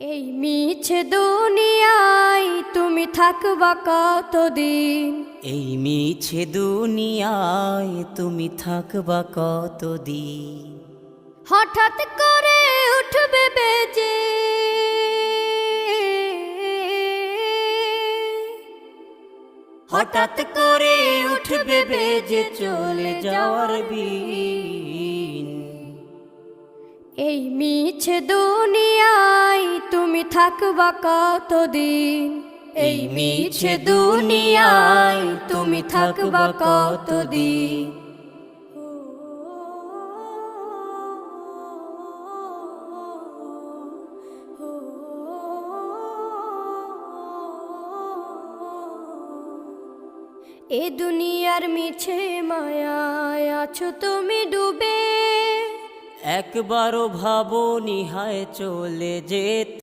এই মিছে দুনিয়ায় তুমি থাকবা কতদিন? এই মিছে দুনিয়ায় তুমি থাকবা কতদিন? হঠাৎ করে উঠবে বেজে হঠাৎ করে উঠবে বেজে চলে যাওয়ার বিন। এই মিছে দুনিয়ায় তুমি থাকবা কতদিন? এই মিছে দুনিয়ায় তুমি থাকবা কতদিন? এ দুনিয়ার মিছে মায়ায় আছো তুমি ডুবে, একবারও ভাবো নিহায় চলে যেতে।